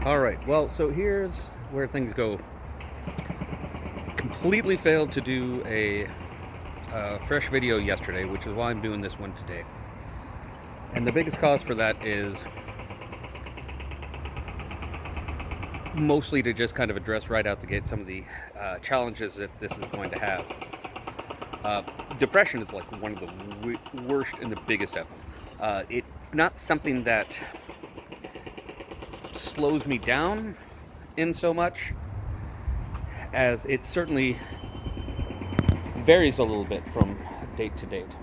All right. Well, so here's where things go. Completely failed to do a fresh video yesterday, which is why I'm doing this one today. And the biggest cause for that is mostly to just kind of address right out the gate some of the challenges that this is going to have. Uh, Depression is like one of the worst and the biggest of them. It's not something that slows me down in so much as it certainly varies a little bit from date to date.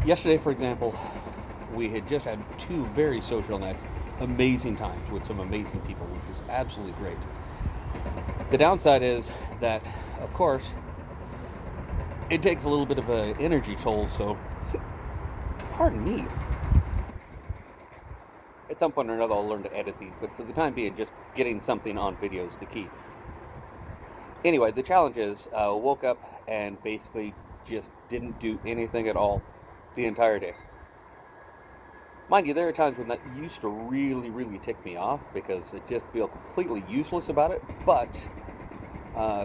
Yesterday, for example, we had just had two very social nights, amazing times with some amazing people, which was absolutely great. The downside is that, of course, it takes a little bit of an energy toll, so pardon me. At some point or another, I'll learn to edit these, but for the time being, just getting something on video is the key. Anyway, the challenge is woke up and basically just didn't do anything at all the entire day. Mind you, there are times when that used to really tick me off because I just feel completely useless about it. But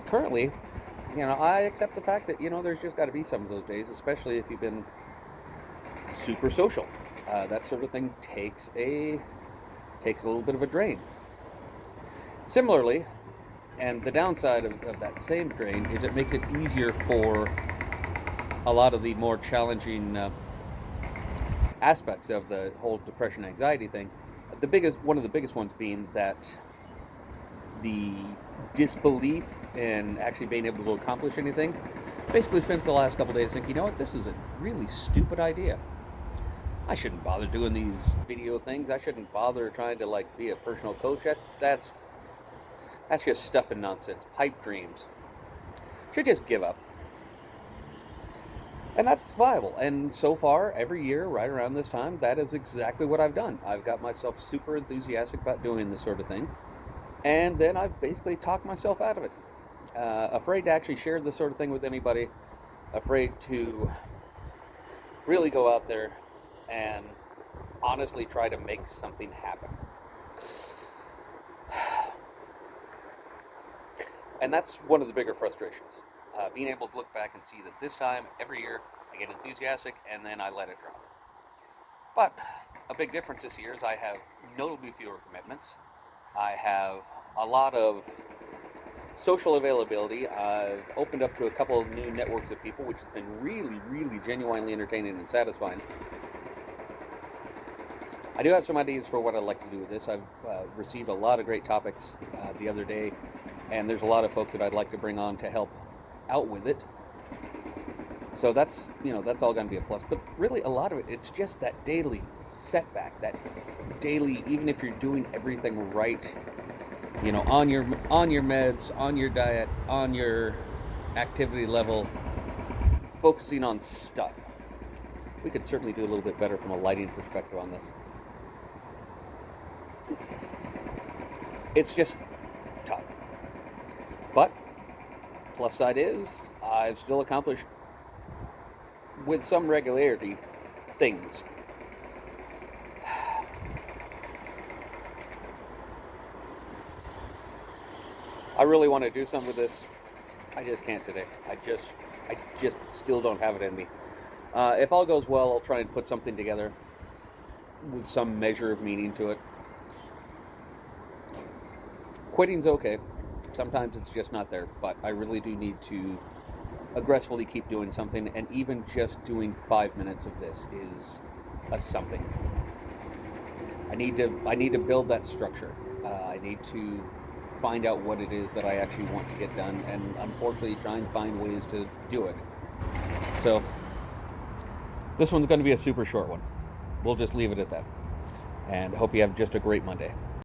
currently, I accept the fact that there's just got to be some of those days, especially if you've been super social. That sort of thing takes a little bit of a drain. Similarly, and the downside of that same drain is it makes it easier for a lot of the more challenging aspects of the whole depression anxiety thing. One of the biggest ones being that the disbelief in actually being able to accomplish anything. Basically spent the last couple of days thinking, this is a really stupid idea. I shouldn't bother doing these video things. I shouldn't bother trying to be a personal coach. That's just stuff and nonsense, pipe dreams. Should just give up. And that's viable. And so far, every year, right around this time, that is exactly what I've done. I've got myself super enthusiastic about doing this sort of thing. And then I've basically talked myself out of it. Afraid to actually share this sort of thing with anybody. Afraid to really go out there and honestly try to make something happen. And that's one of the bigger frustrations. Being able to look back and see that this time, every year, I get enthusiastic and then I let it drop. But a big difference this year is I have notably fewer commitments. I have a lot of social availability. I've opened up to a couple of new networks of people, which has been really genuinely entertaining and satisfying. I do have some ideas for what I'd like to do with this. I've received a lot of great topics the other day, and there's a lot of folks that I'd like to bring on to help out with it. So that's all going to be a plus. But really, a lot of it's just that daily setback, that daily, even if you're doing everything right, on your meds, on your diet, on your activity level, focusing on stuff. We could certainly do a little bit better from a lighting perspective on this. It's just tough. But plus side is I've still accomplished with some regularity things. I really want to do something with this. I just can't today. I just still don't have it in me. If all goes well, I'll try and put something together with some measure of meaning to it. Quitting's okay. Sometimes it's just not there, but I really do need to aggressively keep doing something, and even just doing 5 minutes of this is a something. I need to build that structure. I need to find out what it is that I actually want to get done, and unfortunately try and find ways to do it. So this one's going to be a super short one. We'll just leave it at that. And I hope you have just a great Monday.